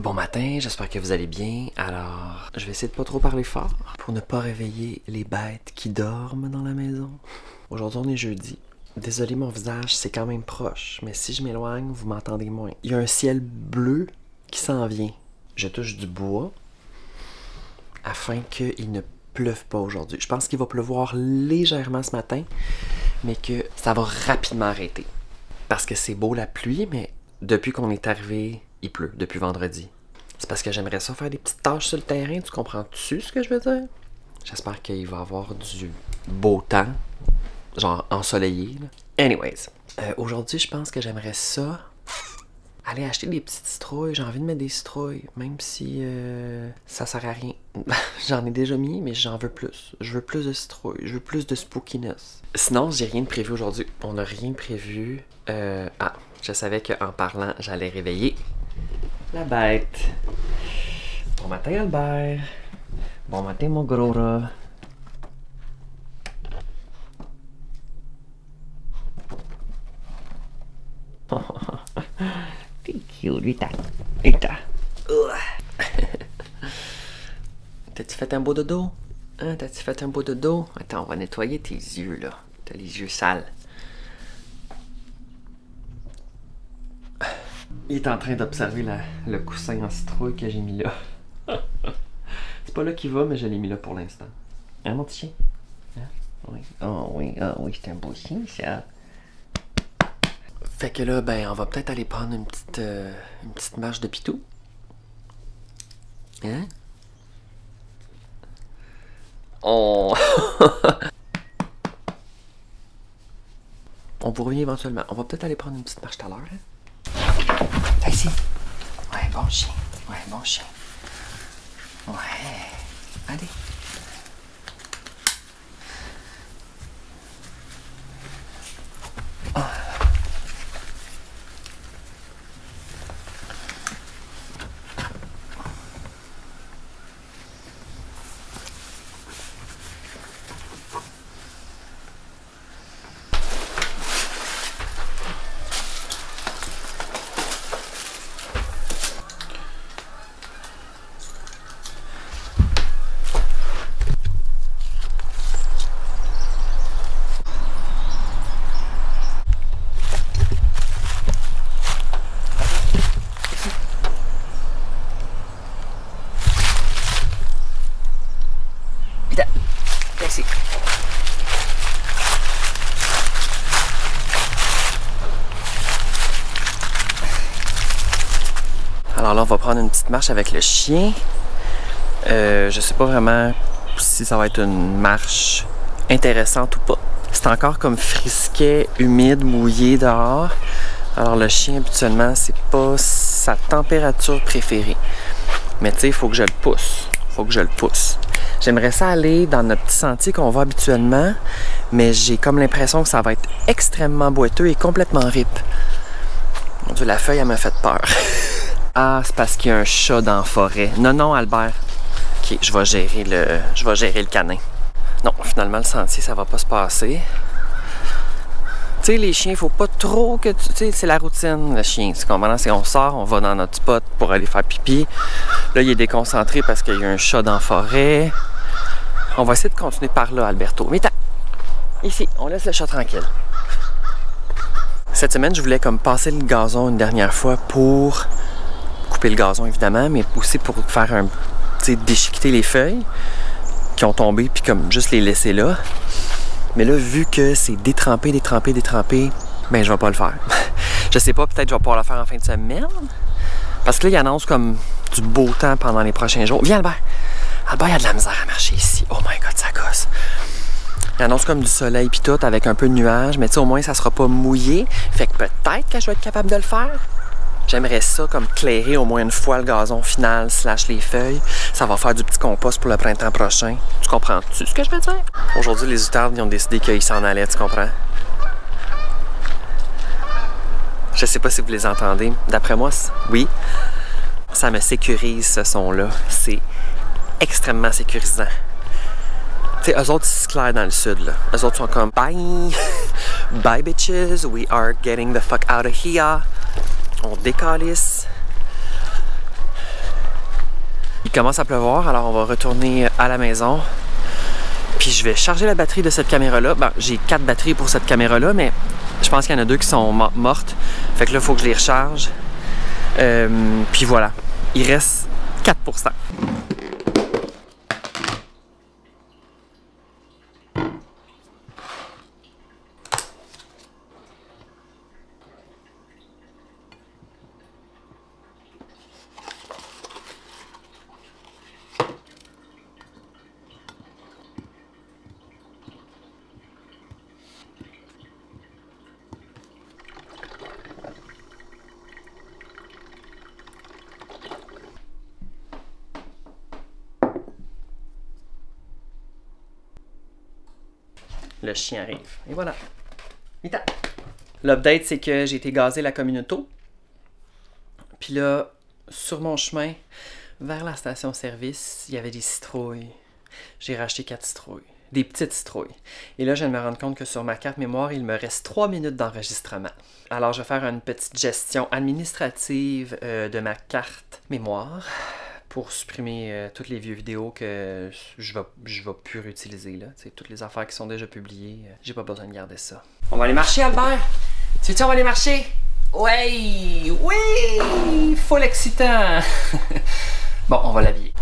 Bon matin, j'espère que vous allez bien. Alors, je vais essayer de pas trop parler fort pour ne pas réveiller les bêtes qui dorment dans la maison. Aujourd'hui, on est jeudi. Désolé, mon visage, c'est quand même proche, mais si je m'éloigne, vous m'entendez moins. Il y a un ciel bleu qui s'en vient. Je touche du bois afin qu'il ne pleuve pas aujourd'hui. Je pense qu'il va pleuvoir légèrement ce matin, mais que ça va rapidement arrêter. Parce que c'est beau la pluie, mais depuis qu'on est arrivé, il pleut, depuis vendredi. C'est parce que j'aimerais ça faire des petites tâches sur le terrain, tu comprends-tu ce que je veux dire? J'espère qu'il va y avoir du beau temps, genre ensoleillé, là. Anyways, aujourd'hui, je pense que j'aimerais ça aller acheter des petites citrouilles. J'ai envie de mettre des citrouilles, même si ça sert à rien. J'en ai déjà mis, mais j'en veux plus. Je veux plus de citrouilles, je veux plus de spookiness. Sinon, j'ai rien de prévu aujourd'hui. On n'a rien prévu. Ah, je savais qu'en parlant, j'allais réveiller la bête. Bon matin, Albert. Bon matin, mon gros rat. T'es cute, vita. T'as-tu fait un beau dodo? Hein, t'as-tu fait un beau dodo? Attends, on va nettoyer tes yeux, là. T'as les yeux sales. Il est en train d'observer le coussin en citrouille que j'ai mis là. C'est pas là qu'il va, mais je l'ai mis là pour l'instant. Hein, mon petit chien? Hein? Oui. Oh oui, c'est un beau chien, ça. Fait que là, ben, on va peut-être aller prendre une petite marche de pitou. Hein? Oh! On vous revient éventuellement. On va peut-être aller prendre une petite marche tout à l'heure, hein? Viens ici. Ouais, bon chien. Ouais, bon chien. Ouais. Allez. Oh. Ici. Alors là, on va prendre une petite marche avec le chien. Je sais pas vraiment si ça va être une marche intéressante ou pas. C'est encore comme frisquet, humide, mouillé dehors. Alors le chien, habituellement, c'est pas sa température préférée. Mais tu sais, il faut que je le pousse. Faut que je le pousse. J'aimerais ça aller dans notre petit sentier qu'on va habituellement, mais j'ai comme l'impression que ça va être extrêmement boiteux et complètement rip. Mon Dieu, la feuille, elle m'a fait peur. Ah, c'est parce qu'il y a un chat dans la forêt. Non, non, Albert. Ok, je vais gérer le canin. Non, finalement, le sentier, ça va pas se passer. Tu sais, les chiens, faut pas trop que tu sais, c'est la routine, le chien. Tu comprends? C'est on sort, on va dans notre spot pour aller faire pipi. Là, il est déconcentré parce qu'il y a un chat dans la forêt. On va essayer de continuer par là, Alberto. Mais ici, on laisse le chat tranquille. Cette semaine, je voulais comme passer le gazon une dernière fois pour couper le gazon, évidemment, mais aussi pour faire un, tu sais, déchiqueter les feuilles qui ont tombé, puis comme juste les laisser là. Mais là, vu que c'est détrempé, ben je vais pas le faire. Je sais pas, peut-être je vais pouvoir le faire en fin de semaine. Parce que là, il annonce comme du beau temps pendant les prochains jours. Viens, Albert! Albert, il y a de la misère à marcher ici. Oh my God, ça gosse. Il annonce comme du soleil pis tout, avec un peu de nuages. Mais tu sais, au moins, ça sera pas mouillé. Fait que peut-être que je vais être capable de le faire. J'aimerais ça comme clairer au moins une fois le gazon final / les feuilles. Ça va faire du petit compost pour le printemps prochain. Tu comprends-tu ce que je veux dire? Aujourd'hui, les outardes, ils ont décidé qu'ils s'en allaient, tu comprends? Je sais pas si vous les entendez. D'après moi, oui. Ça me sécurise, ce son-là. C'est extrêmement sécurisant. Tu sais, eux autres, c'est clair dans le sud, là. Eux autres sont comme « Bye! Bye, bitches! We are getting the fuck out of here! » On décalisse. Il commence à pleuvoir, alors on va retourner à la maison. Puis je vais charger la batterie de cette caméra-là. Ben, j'ai 4 batteries pour cette caméra-là, mais je pense qu'il y en a 2 qui sont mortes. Fait que là, il faut que je les recharge. Puis voilà, il reste 4%. Le chien arrive. Et voilà. L'update, c'est que j'ai été gazer la communauté. Puis là, sur mon chemin vers la station-service, il y avait des citrouilles. J'ai racheté 4 citrouilles. Des petites citrouilles. Et là, je viens de me rendre compte que sur ma carte mémoire, il me reste 3 minutes d'enregistrement. Alors, je vais faire une petite gestion administrative de ma carte mémoire pour supprimer toutes les vieux vidéos que je vais plus réutiliser, là. T'sais, toutes les affaires qui sont déjà publiées, j'ai pas besoin de garder ça. On va aller marcher, Albert? Tu sais, on va aller marcher? Oui! Oui! Full excitant! Bon, on va l'habiller.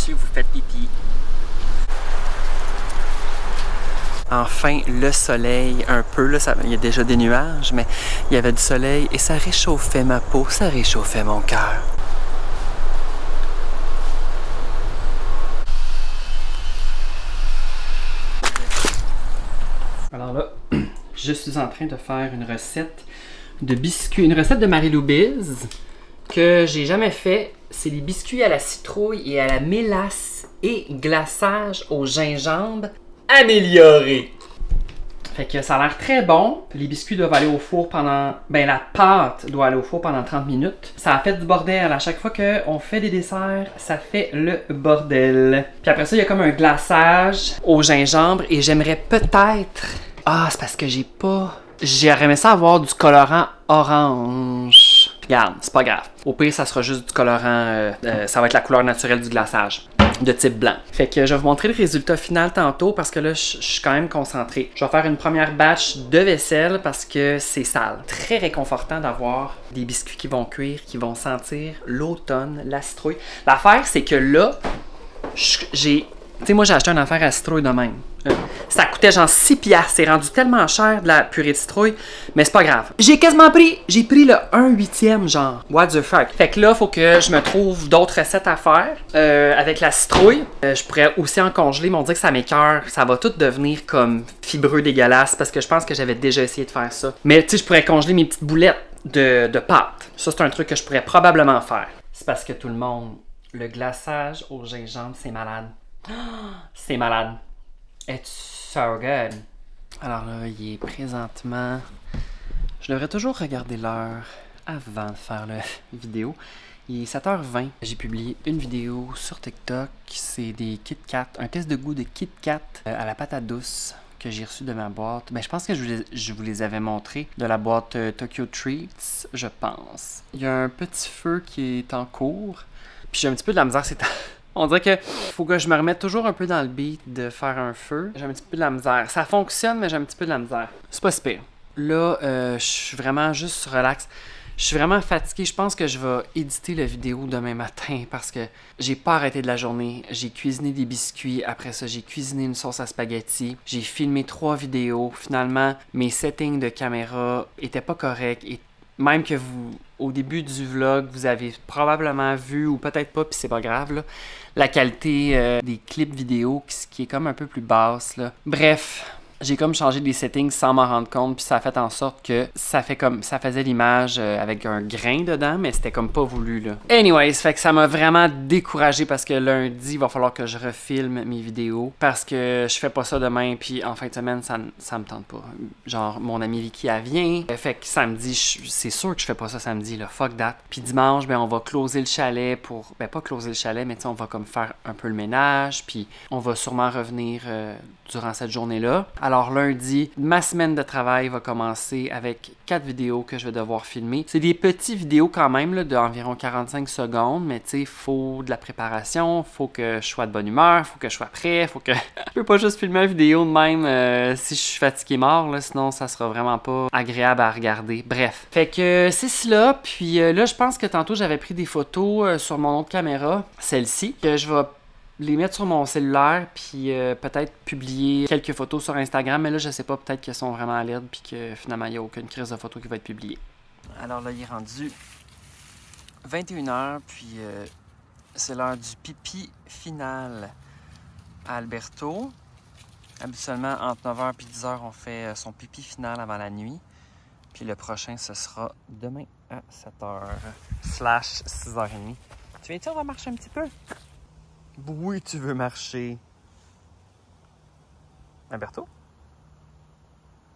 Vous faites pipi. Enfin, le soleil, un peu, là, il y a déjà des nuages, mais il y avait du soleil et ça réchauffait ma peau, ça réchauffait mon cœur. Alors là, je suis en train de faire une recette de biscuits, une recette de Marie-Lou Biz que j'ai jamais fait. C'est les biscuits à la citrouille et à la mélasse et glaçage au gingembre amélioré. Fait que ça a l'air très bon. Les biscuits doivent aller au four pendant... Ben, la pâte doit aller au four pendant 30 minutes. Ça a fait du bordel. À chaque fois qu'on fait des desserts, ça fait le bordel. Puis après ça, il y a comme un glaçage au gingembre et j'aimerais peut-être... Ah, c'est parce que j'ai pas... J'aurais aimé ça avoir du colorant orange. Regarde, c'est pas grave. Au pire, ça sera juste du colorant, ça va être la couleur naturelle du glaçage, de type blanc. Fait que je vais vous montrer le résultat final tantôt parce que là, je suis quand même concentré. Je vais faire une première batch de vaisselle parce que c'est sale. Très réconfortant d'avoir des biscuits qui vont cuire, qui vont sentir l'automne, la citrouille. L'affaire, c'est que là, j'ai... Tu sais, moi, j'ai acheté une affaire à citrouille de même. Ça coûtait genre 6 $. C'est rendu tellement cher de la purée de citrouille, mais c'est pas grave. J'ai pris le 1/8 genre. What the fuck? Fait que là, faut que je me trouve d'autres recettes à faire avec la citrouille. Je pourrais aussi en congeler, mais on dit que ça m'écoeure. Ça va tout devenir comme fibreux dégueulasse parce que je pense que j'avais déjà essayé de faire ça. Mais tu sais, je pourrais congeler mes petites boulettes de pâte. Ça, c'est un truc que je pourrais probablement faire. C'est parce que tout le monde, le glaçage au gingembre, c'est malade. C'est malade. It's so good. Alors là, il est présentement... Je devrais toujours regarder l'heure avant de faire la vidéo. Il est 7h20. J'ai publié une vidéo sur TikTok. C'est des Kit Kat, un test de goût de Kit Kat à la patate douce que j'ai reçu de ma boîte. Ben, je pense que je vous les avais montrés de la boîte Tokyo Treats, je pense. Il y a un petit feu qui est en cours. Puis j'ai un petit peu de la misère, On dirait que faut que je me remette toujours un peu dans le beat de faire un feu. J'ai un petit peu de la misère. Ça fonctionne, mais j'ai un petit peu de la misère. C'est pas si pire. Là, je suis vraiment juste relax. Je suis vraiment fatigué. Je pense que je vais éditer la vidéo demain matin parce que j'ai pas arrêté de la journée. J'ai cuisiné des biscuits. Après ça, j'ai cuisiné une sauce à spaghetti. J'ai filmé 3 vidéos. Finalement, mes settings de caméra étaient pas corrects. Et même que vous, au début du vlog, vous avez probablement vu, ou peut-être pas, puis c'est pas grave, là, la qualité des clips vidéo qui est comme un peu plus basse, là. Bref, j'ai comme changé des settings sans m'en rendre compte, puis ça a fait en sorte que ça faisait l'image avec un grain dedans, mais c'était comme pas voulu, là. Anyways, fait que ça m'a vraiment découragé parce que lundi, il va falloir que je refilme mes vidéos parce que je fais pas ça demain, puis en fin de semaine, ça me tente pas. Genre, mon amie Vicky, elle vient, fait que samedi, c'est sûr que je fais pas ça samedi, là, fuck that. Puis dimanche, ben on va closer le chalet pour, ben pas closer le chalet, mais tu sais, on va comme faire un peu le ménage, puis on va sûrement revenir durant cette journée-là. Alors lundi, ma semaine de travail va commencer avec 4 vidéos que je vais devoir filmer. C'est des petites vidéos quand même, là, d'environ 45 secondes, mais tu sais, il faut de la préparation, faut que je sois de bonne humeur, faut que je sois prêt, faut que... je peux pas juste filmer une vidéo de même si je suis fatigué mort, là, sinon ça sera vraiment pas agréable à regarder. Bref. Fait que c'est cela, puis là, je pense que tantôt j'avais pris des photos sur mon autre caméra, celle-ci, que je vais les mettre sur mon cellulaire, puis peut-être publier quelques photos sur Instagram, mais là, je sais pas, peut-être qu'elles sont vraiment à l'aide, puis que finalement, il n'y a aucune crise de photos qui va être publiée. Alors là, il est rendu 21h, puis c'est l'heure du pipi final à Alberto. Habituellement, entre 9h et 10h, on fait son pipi final avant la nuit. Puis le prochain, ce sera demain à 7h/6h30. Tu viens-tu, on va marcher un petit peu? Oui, tu veux marcher. Alberto?